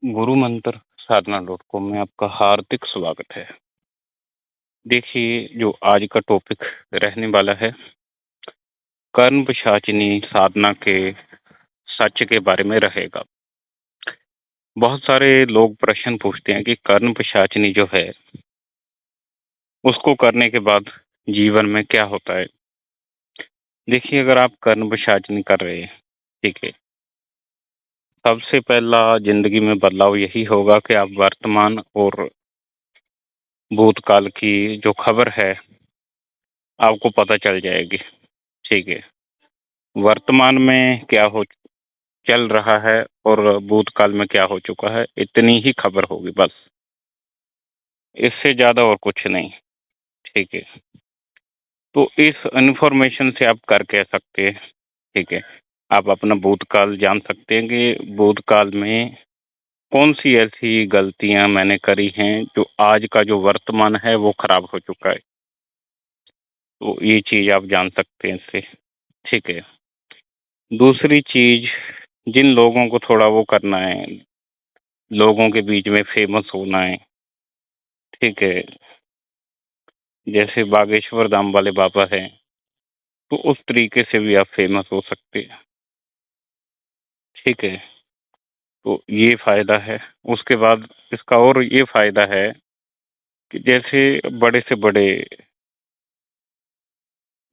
गुरु मंत्र साधना .com में आपका हार्दिक स्वागत है। देखिए, जो आज का टॉपिक रहने वाला है, कर्म पिशाचिनी साधना के सच के बारे में रहेगा। बहुत सारे लोग प्रश्न पूछते हैं कि कर्म पिशाचिनी जो है, उसको करने के बाद जीवन में क्या होता है? देखिए, अगर आप कर्म पिशाचिनी कर रहे हैं, ठीक है, सबसे पहला जिंदगी में बदलाव यही होगा कि आप वर्तमान और भूतकाल की जो खबर है, आपको पता चल जाएगी, ठीक है। वर्तमान में क्या हो चल रहा है और भूतकाल में क्या हो चुका है, इतनी ही खबर होगी बस। इससे ज़्यादा और कुछ नहीं, ठीक है। तो इस इन्फॉर्मेशन से आप कर कह सकते हैं, ठीक है। आप अपना भूतकाल जान सकते हैं कि भूतकाल में कौन-सी ऐसी गलतियाँ मैंने करी हैं, जो आज का जो वर्तमान है, वो खराब हो चुका है। तो ये चीज़ आप जान सकते हैं इससे, ठीक है। दूसरी चीज़, जिन लोगों को थोड़ा वो करना है, लोगों के बीच में फेमस होना है, ठीक है, जैसे बागेश्वर धाम वाले बाबा हैं, तो उस तरीके से भी आप फेमस हो सकते हैं, ठीक है। तो ये फ़ायदा है। उसके बाद इसका और ये फ़ायदा है कि जैसे बड़े से बड़े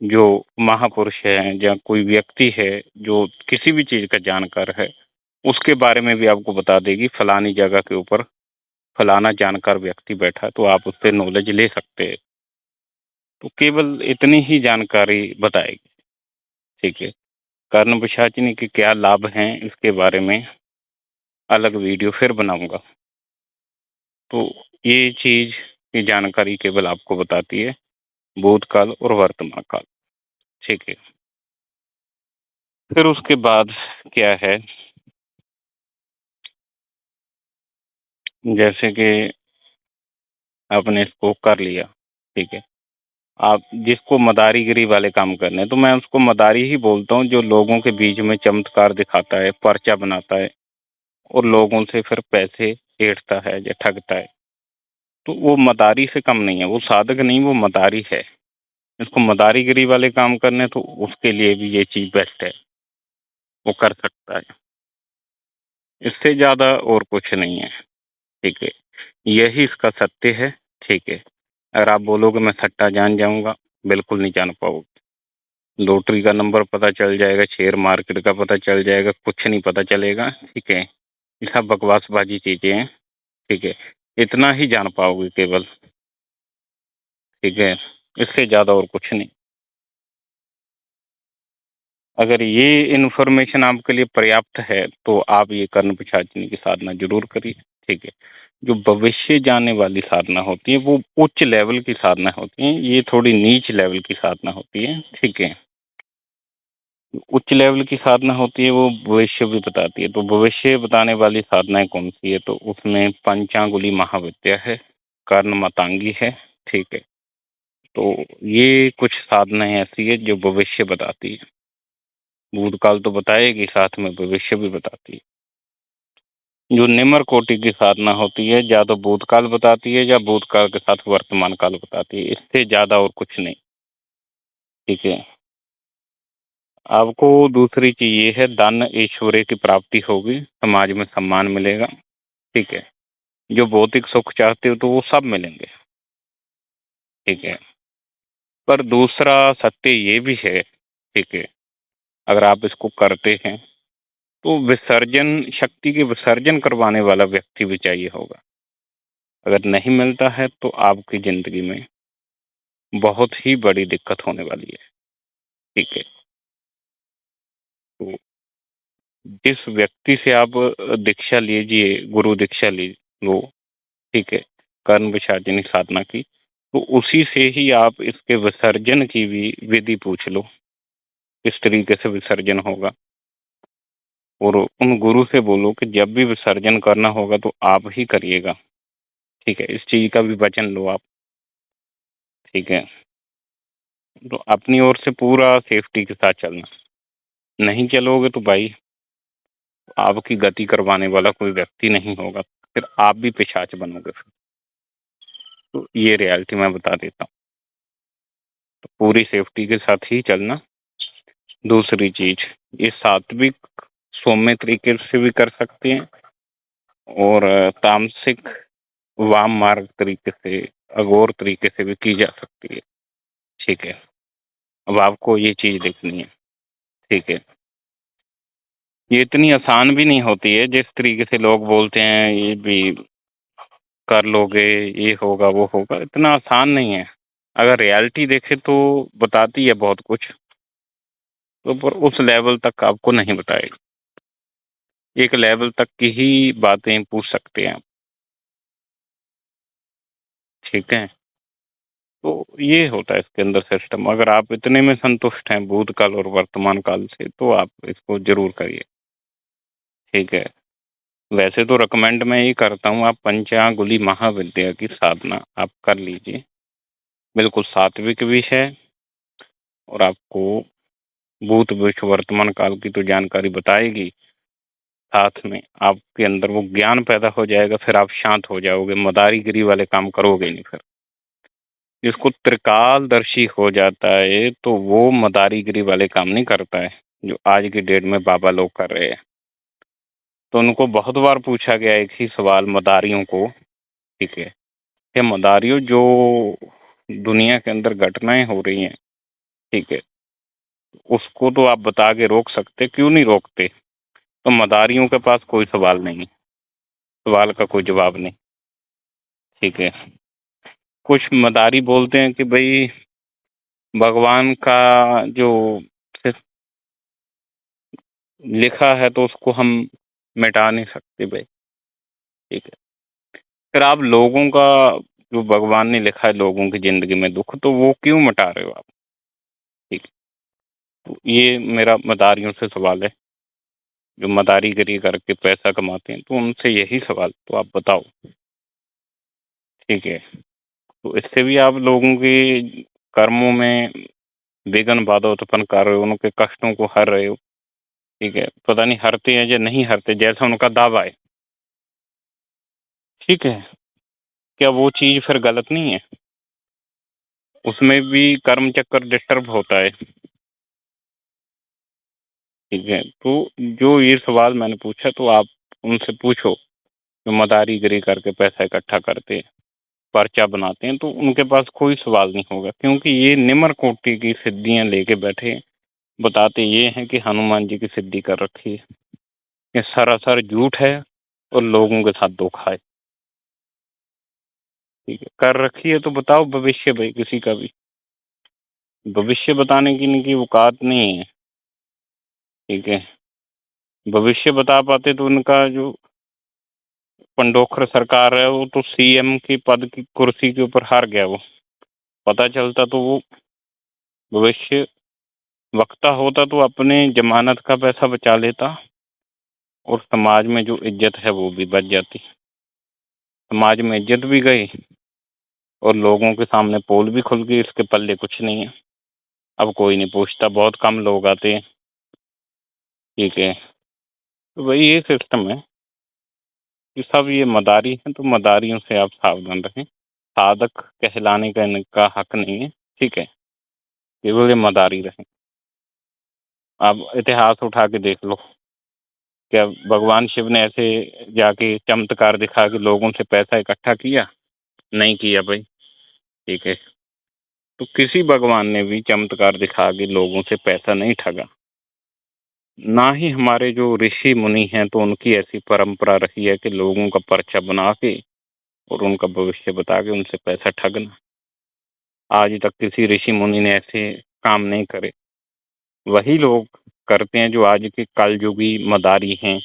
जो महापुरुष हैं या कोई व्यक्ति है, जो किसी भी चीज़ का जानकार है, उसके बारे में भी आपको बता देगी फलानी जगह के ऊपर फलाना जानकार व्यक्ति बैठा, तो आप उससे नॉलेज ले सकते हैं। तो केवल इतनी ही जानकारी बताएगी, ठीक है। कर्ण पिशाचिनी के क्या लाभ हैं, इसके बारे में अलग वीडियो फिर बनाऊँगा। तो ये चीज़ की जानकारी केवल आपको बताती है भूतकाल और वर्तमान काल, ठीक है। फिर उसके बाद क्या है, जैसे कि आपने इसको कर लिया, ठीक है। आप जिसको मदारीगिरी वाले काम करने हैं, तो मैं उसको मदारी ही बोलता हूँ, जो लोगों के बीच में चमत्कार दिखाता है, पर्चा बनाता है और लोगों से फिर पैसे ऐंठता है या ठगता है। तो वो मदारी से कम नहीं है, वो साधक नहीं, वो मदारी है। इसको मदारीगिरी वाले काम करने, तो उसके लिए भी ये चीज़ बेस्ट है, वो कर सकता है। इससे ज़्यादा और कुछ नहीं है, ठीक है। यही इसका सत्य है, ठीक है। अगर आप बोलोगे मैं सट्टा जान जाऊँगा, बिल्कुल नहीं जान पाओगे। लॉटरी का नंबर पता चल जाएगा, शेयर मार्केट का पता चल जाएगा, कुछ नहीं पता चलेगा, ठीक है। ये सब बकवासबाजी चीज़ें हैं, ठीक है। इतना ही जान पाओगे केवल, ठीक है। इससे ज़्यादा और कुछ नहीं। अगर ये इन्फॉर्मेशन आपके लिए पर्याप्त है, तो आप ये कर्ण पिशाचिनी की साधना ज़रूर करिए, ठीक है। जो भविष्य जानने वाली साधना होती है, वो उच्च लेवल की साधना होती है, ये थोड़ी नीच लेवल की साधना होती है, ठीक है। उच्च लेवल की साधना होती है, वो भविष्य भी बताती है। तो भविष्य बताने वाली साधनाएँ कौन-सी है, तो उसमें पंचांगुली महाविद्या है, कर्ण मातंगी है, ठीक है। तो ये कुछ साधनाएँ ऐसी है जो भविष्य बताती है। भूतकाल तो बताएगी, साथ में भविष्य भी बताती है। जो निम्न कोटि की साधना होती है, या तो भूतकाल बताती है या भूतकाल के साथ वर्तमान काल बताती है, इससे ज़्यादा और कुछ नहीं, ठीक है। आपको दूसरी चीज़ ये है, धन ऐश्वर्य की प्राप्ति होगी, समाज में सम्मान मिलेगा, ठीक है। जो भौतिक सुख चाहते हो, तो वो सब मिलेंगे, ठीक है। पर दूसरा सत्य ये भी है, ठीक है, अगर आप इसको करते हैं, तो विसर्जन शक्ति के विसर्जन करवाने वाला व्यक्ति भी चाहिए होगा। अगर नहीं मिलता है, तो आपकी ज़िंदगी में बहुत ही बड़ी दिक्कत होने वाली है, ठीक है। तो जिस व्यक्ति से आप दीक्षा लीजिए, गुरु दीक्षा लो, ठीक है, कर्म विसर्जनी साधना की, तो उसी से ही आप इसके विसर्जन की भी विधि पूछ लो, किस तरीके से विसर्जन होगा। और उन गुरु से बोलो कि जब भी विसर्जन करना होगा, तो आप ही करिएगा, ठीक है। इस चीज़ का भी वचन लो आप, ठीक है। तो अपनी ओर से पूरा सेफ्टी के साथ चलना। नहीं चलोगे तो भाई आपकी गति करवाने वाला कोई व्यक्ति नहीं होगा, फिर आप भी पिशाच बनोगे फिर। तो ये रियलिटी मैं बता देता हूँ। तो पूरी सेफ्टी के साथ ही चलना। दूसरी चीज, ये सात्विक सौम्य तरीके से भी कर सकते हैं और तामसिक वाम मार्ग तरीके से, अघोर तरीके से भी की जा सकती है। ठीक है, अब आपको ये चीज देखनी है। ठीक है, ये इतनी आसान भी नहीं होती है जिस तरीके से लोग बोलते हैं ये भी कर लोगे, ये होगा वो होगा, इतना आसान नहीं है। अगर रियलिटी देखे तो बताती है बहुत कुछ, तो पर उस लेवल तक आपको नहीं बताएगी। एक लेवल तक की ही बातें पूछ सकते हैं आप। ठीक है, तो ये होता है इसके अंदर सिस्टम। अगर आप इतने में संतुष्ट हैं भूतकाल और वर्तमान काल से, तो आप इसको जरूर करिए। ठीक है, वैसे तो रिकमेंड मैं ये करता हूँ, आप पंचांगुली महाविद्या की साधना आप कर लीजिए। बिल्कुल सात्विक भी है और आपको भूत भविष्य वर्तमान काल की तो जानकारी बताएगी, साथ में आपके अंदर वो ज्ञान पैदा हो जाएगा। फिर आप शांत हो जाओगे, मदारीगिरी वाले काम करोगे नहीं। फिर जिसको त्रिकालदर्शी हो जाता है तो वो मदारीगिरी वाले काम नहीं करता है, जो आज की डेट में बाबा लोग कर रहे हैं। तो उनको बहुत बार पूछा गया एक ही सवाल मदारियों को, ठीक है, कि मदारियों जो दुनिया के अंदर घटनाएं हो रही हैं, ठीक है, उसको तो आप बता के रोक सकते, क्यों नहीं रोकते? तो मदारियों के पास कोई सवाल नहीं, सवाल का कोई जवाब नहीं। ठीक है, कुछ मदारी बोलते हैं कि भाई भगवान का जो लिखा है तो उसको हम मिटा नहीं सकते भाई। ठीक है, फिर आप लोगों का जो भगवान ने लिखा है लोगों की जिंदगी में दुख, तो वो क्यों मिटा रहे हो आप? ठीक है, तो ये मेरा मदारियों से सवाल है, जो मदारीगिरी करके पैसा कमाते हैं, तो उनसे यही सवाल, तो आप बताओ। ठीक है, तो इससे भी आप लोगों के कर्मों में विघ्न बाधा उत्पन्न कर रहे हो, उनके कष्टों को हर रहे हो। ठीक है, पता नहीं हरते हैं या नहीं हरते, जैसा उनका दावा है। ठीक है, क्या वो चीज फिर गलत नहीं है? उसमें भी कर्म चक्र डिस्टर्ब होता है। ठीक है, तो जो ये सवाल मैंने पूछा, तो आप उनसे पूछो जो मदारीगिरी करके पैसा इकट्ठा करते हैं, पर्चा बनाते हैं, तो उनके पास कोई सवाल नहीं होगा, क्योंकि ये निम्न कोटि की सिद्धियां लेके बैठे हैं। बताते ये हैं कि हनुमान जी की सिद्धि कर रखी है। ये सरासर झूठ है और लोगों के साथ धोखा है। ठीक है, कर रखी है तो बताओ भविष्य भाई, किसी का भी भविष्य बताने की इनकी औकात नहीं है। ठीक है, भविष्य बता पाते तो उनका जो पंडोखर सरकार है, वो तो सीएम की पद की कुर्सी के ऊपर हार गया। वो पता चलता तो वो भविष्य वक्ता होता तो अपने जमानत का पैसा बचा लेता और समाज में जो इज्जत है वो भी बच जाती। समाज में इज्जत भी गई और लोगों के सामने पोल भी खुल गई, इसके पल्ले कुछ नहीं है। अब कोई नहीं पूछता, बहुत कम लोग आते हैं। ठीक है, तो वही ये सिस्टम है कि सब ये मदारी हैं, तो मदारियों से आप सावधान रहें। साधक कहलाने का इनका हक नहीं है। ठीक है, केवल ये मदारी रहें। आप इतिहास उठा के देख लो, क्या भगवान शिव ने ऐसे जाके चमत्कार दिखा के लोगों से पैसा इकट्ठा किया? नहीं किया भाई। ठीक है, तो किसी भगवान ने भी चमत्कार दिखा के लोगों से पैसा नहीं ठगा। ना ही हमारे जो ऋषि मुनि हैं, तो उनकी ऐसी परंपरा रही है कि लोगों का पर्चा बना के और उनका भविष्य बता के उनसे पैसा ठगना। आज तक किसी ऋषि मुनि ने ऐसे काम नहीं करे। वही लोग करते हैं जो आज के कलयुगी मदारी हैं,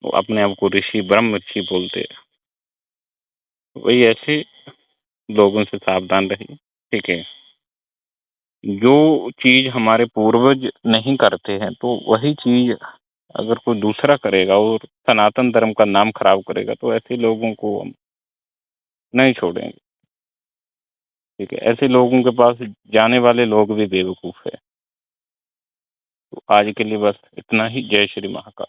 वो अपने आप को ऋषि ब्रह्म ऋषि बोलते हैं। वही ऐसे लोगों से सावधान रहिए। ठीक है, जो चीज हमारे पूर्वज नहीं करते हैं, तो वही चीज अगर कोई दूसरा करेगा और सनातन धर्म का नाम खराब करेगा, तो ऐसे लोगों को हम नहीं छोड़ेंगे। ठीक है, ऐसे लोगों के पास जाने वाले लोग भी बेवकूफ है। तो आज के लिए बस इतना ही। जय श्री महाकाल।